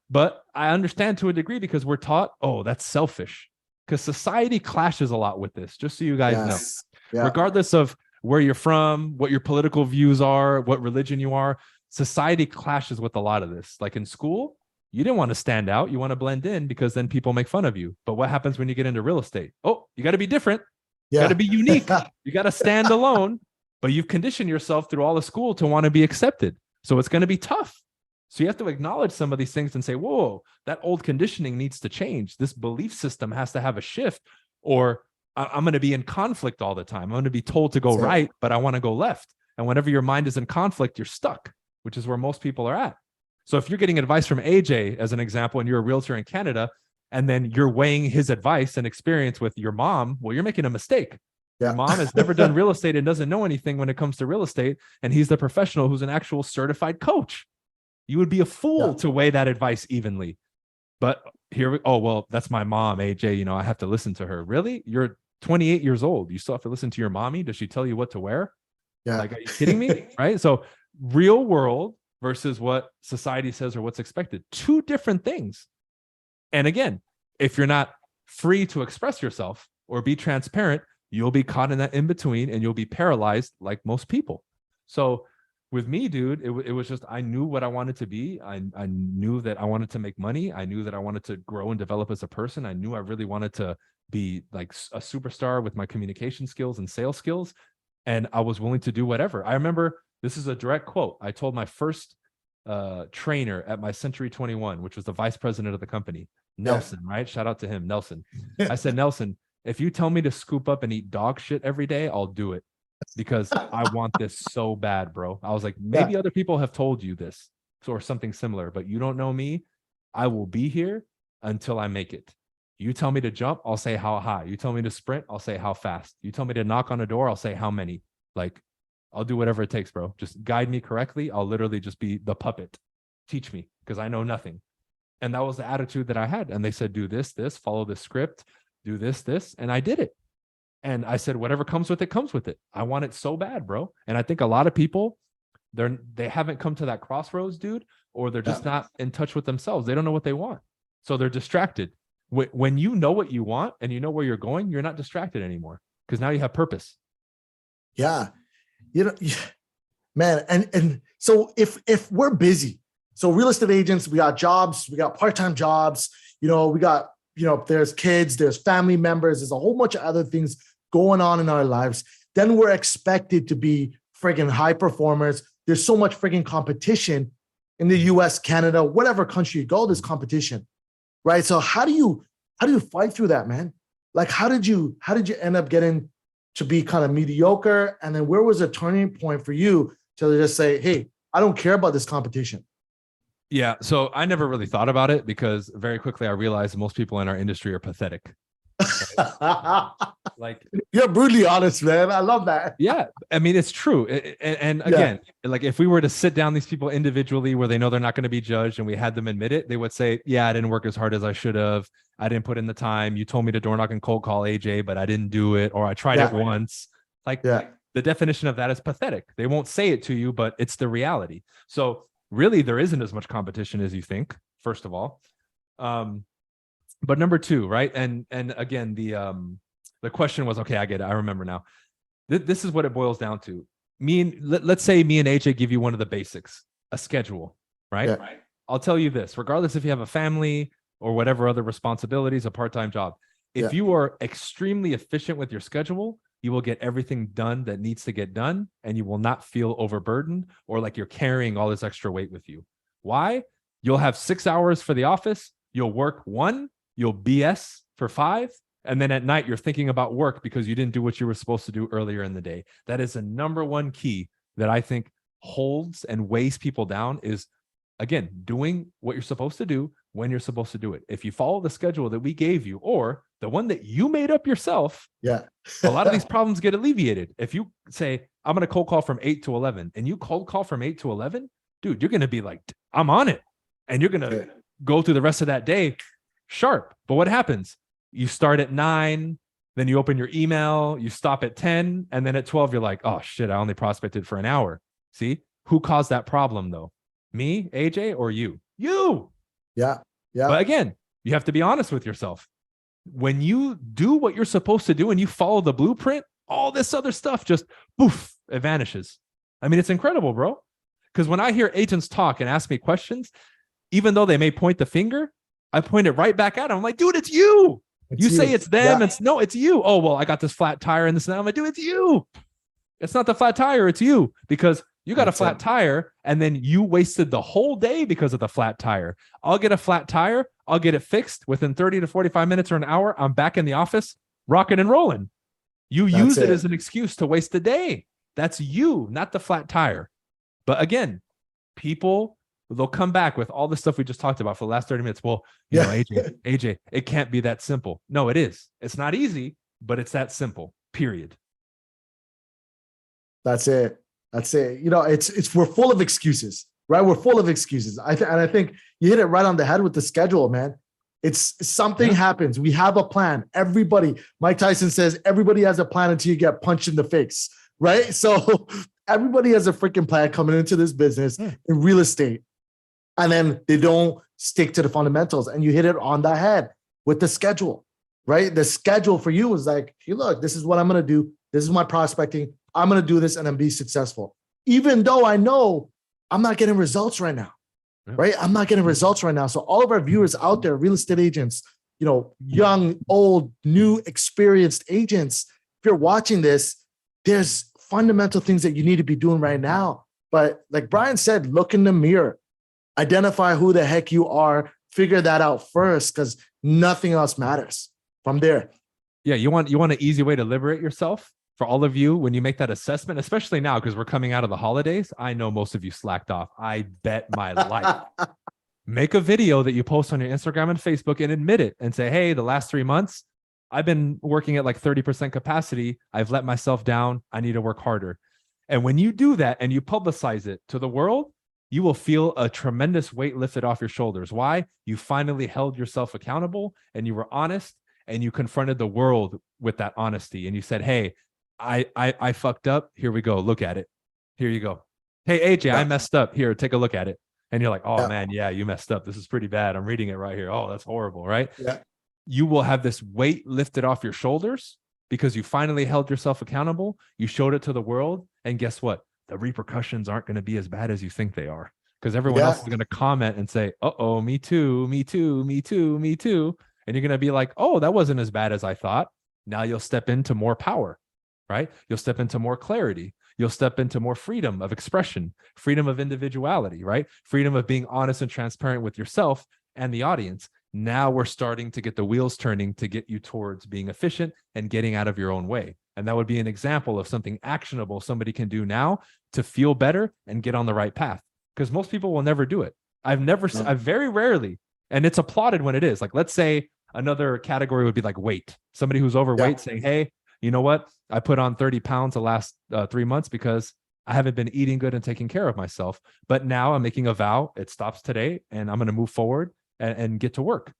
[SPEAKER 2] But I understand to a degree, because we're taught, oh, that's selfish. Because society clashes a lot with this, just so you guys know. Yeah. Regardless of where you're from, what your political views are, what religion you are, society clashes with a lot of this. Like in school, you didn't want to stand out. You want to blend in, because then people make fun of you. But what happens when you get into real estate? Oh, you got to be different. You got to be unique. You got to stand alone. But you've conditioned yourself through all of school to want to be accepted. So it's going to be tough. So you have to acknowledge some of these things and say, whoa, that old conditioning needs to change. This belief system has to have a shift, or I'm going to be in conflict all the time. I'm going to be told to go right, but I want to go left. And whenever your mind is in conflict, you're stuck, which is where most people are at. So if you're getting advice from AJ, as an example, and you're a realtor in Canada, and then you're weighing his advice and experience with your mom, well, you're making a mistake. Yeah. Your mom has never done real estate and doesn't know anything when it comes to real estate. And he's the professional who's an actual certified coach. You would be a fool to weigh that advice evenly. But well, that's my mom, AJ. I have to listen to her. Really? You're 28 years old. You still have to listen to your mommy? Does she tell you what to wear? Yeah. Like, are you kidding me? Right? So real world versus what society says or what's expected. Two different things. And again, if you're not free to express yourself or be transparent, you'll be caught in that in between and you'll be paralyzed like most people. So with me, dude, it was just, I knew what I wanted to be. I knew that I wanted to make money. I knew that I wanted to grow and develop as a person. I knew I really wanted to be like a superstar with my communication skills and sales skills. And I was willing to do whatever. I remember, this is a direct quote. I told my first trainer at my Century 21, which was the vice president of the company, Nelson, right? Shout out to him, Nelson. I said, Nelson, if you tell me to scoop up and eat dog shit every day, I'll do it. Because I want this so bad, bro. I was like, maybe other people have told you this or something similar, but you don't know me. I will be here until I make it. You tell me to jump, I'll say how high. You tell me to sprint, I'll say how fast. You tell me to knock on a door, I'll say how many. Like, I'll do whatever it takes, bro. Just guide me correctly. I'll literally just be the puppet. Teach me, because I know nothing. And that was the attitude that I had. And they said, do this, follow the script, do this. And I did it. And I said, whatever comes with it, comes with it. I want it so bad, bro. And I think a lot of people, they haven't come to that crossroads, dude, or they're just not in touch with themselves. They don't know what they want. So they're distracted. When you know what you want and you know where you're going, you're not distracted anymore, because now you have purpose.
[SPEAKER 1] Yeah. Man. And so if we're busy, so real estate agents, we got jobs, we got part-time jobs, we got, there's kids, there's family members, there's a whole bunch of other things going on in our lives. Then we're expected to be friggin' high performers. There's so much friggin' competition in the US, Canada, whatever country you go, there's competition, right? So how do you fight through that, man? Like, how did you end up getting to be kind of mediocre? And then where was a turning point for you to just say, hey, I don't care about this competition?
[SPEAKER 2] Yeah. So I never really thought about it, because very quickly I realized most people in our industry are pathetic. Like,
[SPEAKER 1] you're brutally honest, man. I love that.
[SPEAKER 2] yeah, I mean, it's true. And
[SPEAKER 1] Yeah.
[SPEAKER 2] again, like if we were to sit down these people individually where they know they're not going to be judged and we had them admit it, they would say, yeah, I didn't work as hard as I should have. I didn't put in the time. You told me to door knock and cold call AJ, but I didn't do it. Or I tried
[SPEAKER 1] Yeah.
[SPEAKER 2] it once. Like,
[SPEAKER 1] Yeah.
[SPEAKER 2] the definition of that is pathetic. They won't say it to you, but it's the reality. So really, there isn't as much competition as you think, first of all. But number two, right? And again, the question was, okay, I get it. I remember now. This is what it boils down to. Let's say me and AJ give you one of the basics, a schedule, right?
[SPEAKER 1] Yeah.
[SPEAKER 2] Right. I'll tell you this, regardless if you have a family or whatever other responsibilities, a part-time job, if
[SPEAKER 1] Yeah.
[SPEAKER 2] you are extremely efficient with your schedule, you will get everything done that needs to get done, and you will not feel overburdened or like you're carrying all this extra weight with you. Why? You'll have 6 hours for the office. You'll work 1, you'll BS for 5, and then at night you're thinking about work because you didn't do what you were supposed to do earlier in the day. That is the number one key that I think holds and weighs people down is, again, doing what you're supposed to do when you're supposed to do it. If you follow the schedule that we gave you or the one that you made up yourself,
[SPEAKER 1] Yeah.
[SPEAKER 2] a lot of these problems get alleviated. If you say, I'm going to cold call from 8 to 11 and you cold call from 8 to 11, dude, you're going to be like, I'm on it. And you're going to go through the rest of that day sharp. But what happens? You start at 9, then you open your email, you stop at 10, and then at 12, you're like, oh shit, I only prospected for an hour. See, who caused that problem though? Me, AJ, or you? You.
[SPEAKER 1] Yeah. Yeah.
[SPEAKER 2] But again, you have to be honest with yourself. When you do what you're supposed to do and you follow the blueprint, all this other stuff just poof, it vanishes. I mean, it's incredible, bro. Because when I hear agents talk and ask me questions, even though they may point the finger, I point it right back at them. I'm like, dude, it's you. You say it's them.
[SPEAKER 1] Yeah.
[SPEAKER 2] It's no, it's you. Oh, well, I got this flat tire and this and that. I'm like, dude, it's you. It's not the flat tire. It's you, because you got a flat tire and then you wasted the whole day because of the flat tire. I'll get a flat tire. I'll get it fixed within 30 to 45 minutes or an hour. I'm back in the office, rocking and rolling. You use it as an excuse to waste the day. That's you, not the flat tire. But again, people, they'll come back with all the stuff we just talked about for the last 30 minutes. Well, you know, AJ, it can't be that simple. No, it is. It's not easy, but it's that simple, period.
[SPEAKER 1] That's it. That's it. You know, we're full of excuses, right? We're full of excuses. And I think you hit it right on the head with the schedule, man. It's something happens. We have a plan. Everybody, Mike Tyson says, everybody has a plan until you get punched in the face, right? So everybody has a freaking plan coming into this business in real estate. And then they don't stick to the fundamentals. And you hit it on the head with the schedule, right? The schedule for you is like, hey, look, this is what I'm going to do. This is my prospecting. I'm going to do this and then be successful. Even though I know I'm not getting results right now, right? I'm not getting results right now. So all of our viewers out there, real estate agents, you know, young, old, new, experienced agents, if you're watching this, there's fundamental things that you need to be doing right now. But like Bryan said, look in the mirror, identify who the heck you are, figure that out first, because nothing else matters from there.
[SPEAKER 2] Yeah, you want an easy way to liberate yourself? For all of you, when you make that assessment, especially now, because we're coming out of the holidays, I know most of you slacked off. I bet my life. Make a video that you post on your Instagram and Facebook and admit it and say, hey, the last 3 months, I've been working at like 30% capacity. I've let myself down. I need to work harder. And when you do that and you publicize it to the world, you will feel a tremendous weight lifted off your shoulders. Why? You finally held yourself accountable and you were honest and you confronted the world with that honesty. And you said, hey, I fucked up. Here we go. Look at it. Here you go. Hey, AJ, I messed up. Here, take a look at it. And you're like, oh man, yeah, you messed up. This is pretty bad. I'm reading it right here. Oh, that's horrible, right?
[SPEAKER 1] Yeah.
[SPEAKER 2] You will have this weight lifted off your shoulders because you finally held yourself accountable. You showed it to the world. And guess what? The repercussions aren't going to be as bad as you think they are, because everyone else is going to comment and say, uh-oh, me too, me too, me too, me too. And you're going to be like, oh, that wasn't as bad as I thought. Now you'll step into more power. Right? You'll step into more clarity. You'll step into more freedom of expression, freedom of individuality, right? Freedom of being honest and transparent with yourself and the audience. Now we're starting to get the wheels turning to get you towards being efficient and getting out of your own way. And that would be an example of something actionable somebody can do now to feel better and get on the right path. Because most people will never do it. I've very rarely, and it's applauded when it is. Like, let's say Another category would be like weight. Somebody who's overweight saying, hey, you know what? I put on 30 pounds the last 3 months because I haven't been eating good and taking care of myself. But now I'm making a vow. It stops today and I'm going to move forward and get to work.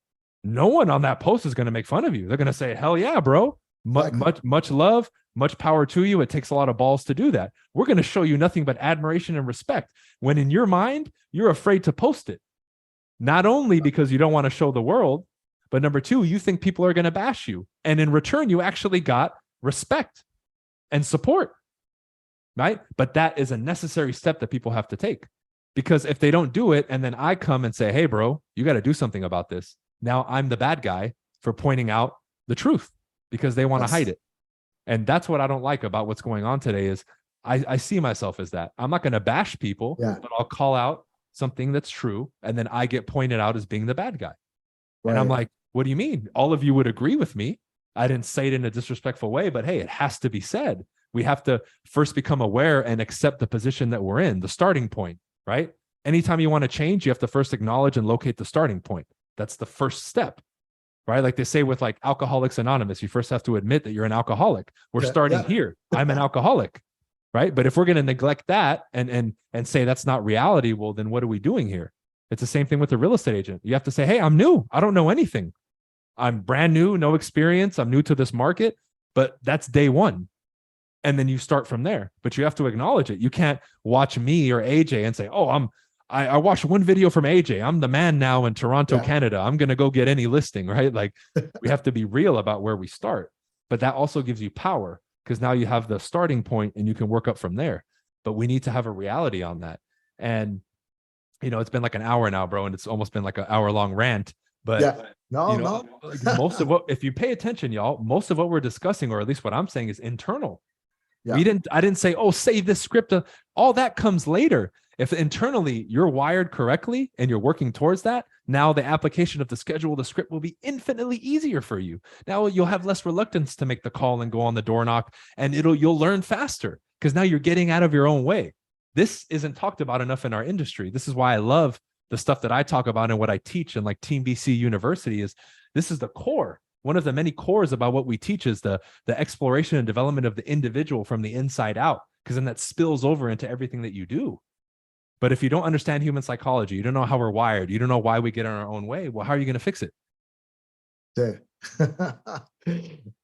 [SPEAKER 2] No one on that post is going to make fun of you. They're going to say, hell yeah, bro. Much love, much power to you. It takes a lot of balls to do that. We're going to show you nothing but admiration and respect when in your mind, you're afraid to post it. Not only because you don't want to show the world, but number two, you think people are going to bash you. And in return, you actually got respect and support, right? But that is a necessary step that people have to take, because if they don't do it, and then I come and say, hey, bro, you got to do something about this. Now I'm the bad guy for pointing out the truth because they want to hide it. And that's what I don't like about what's going on today is I see myself as that. I'm not going to bash people, but I'll call out something that's true. And then I get pointed out as being the bad guy. Right. And I'm like, what do you mean? All of you would agree with me. I didn't say it in a disrespectful way, but hey, it has to be said. We have to first become aware and accept the position that we're in, the starting point, right? Anytime you want to change, you have to first acknowledge and locate the starting point. That's the first step, right? Like they say with like Alcoholics Anonymous, you first have to admit that you're an alcoholic. We're starting here. I'm an alcoholic, right? But if we're going to neglect that and say that's not reality, well, then what are we doing here? It's the same thing with a real estate agent. You have to say, hey, I'm new. I don't know anything. I'm brand new, no experience. I'm new to this market, but that's day one. And then you start from there, but you have to acknowledge it. You can't watch me or AJ and say, oh, I watched one video from AJ. I'm the man now in Toronto, Canada. I'm going to go get any listing, right? Like we have to be real about where we start, but that also gives you power because now you have the starting point and you can work up from there. But we need to have a reality on that. And, you know, it's been like an hour now, bro. And it's almost been like an hour-long rant. But like most of what, if you pay attention, y'all, most of what we're discussing, or at least what I'm saying, is internal. I didn't say, oh, say this script. All that comes later. If internally you're wired correctly and you're working towards that, now the application of the schedule, the script will be infinitely easier for you. Now you'll have less reluctance to make the call and go on the door knock, and you'll learn faster because now you're getting out of your own way. This isn't talked about enough in our industry. This is why I love the stuff that I talk about and what I teach in like Team BC University. Is this is the core. One of the many cores about what we teach is the exploration and development of the individual from the inside out, because then that spills over into everything that you do. But if you don't understand human psychology, you don't know how we're wired, you don't know why we get in our own way, well, how are you going to fix it?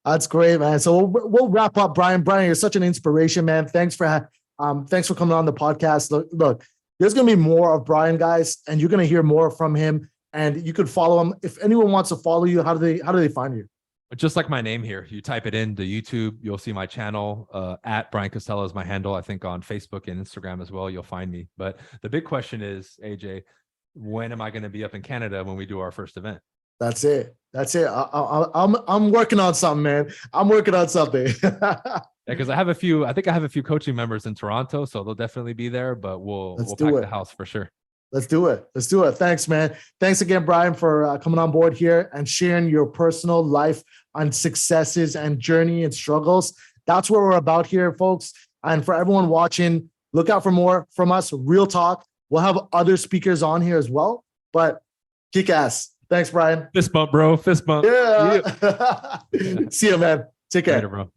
[SPEAKER 1] That's great, man. So we'll wrap up, Bryan. Bryan, you're such an inspiration, man. Thanks for coming on the podcast. Look, there's going to be more of Bryan, guys, and you're going to hear more from him. And you could follow him. If anyone wants to follow you, how do they find you?
[SPEAKER 2] Just like my name here, you type it into YouTube, you'll see my channel. At Bryan Casella is my handle. I think on Facebook and Instagram as well, you'll find me. But the big question is, AJ, when am I going to be up in Canada when we do our first event?
[SPEAKER 1] That's it. I'm working on something, man. I'm working on something.
[SPEAKER 2] Because I think I have a few coaching members in Toronto, so they'll definitely be there. But we'll pack the house for sure.
[SPEAKER 1] Let's do it. Thanks, man. Thanks again, Bryan, for coming on board here and sharing your personal life and successes and journey and struggles. That's what we're about here, folks. And for everyone watching, look out for more from us. Real talk. We'll have other speakers on here as well, but kick ass. Thanks, Bryan.
[SPEAKER 2] Fist bump, bro. Fist bump.
[SPEAKER 1] Yeah. See you, man. Take care.
[SPEAKER 2] Later, bro.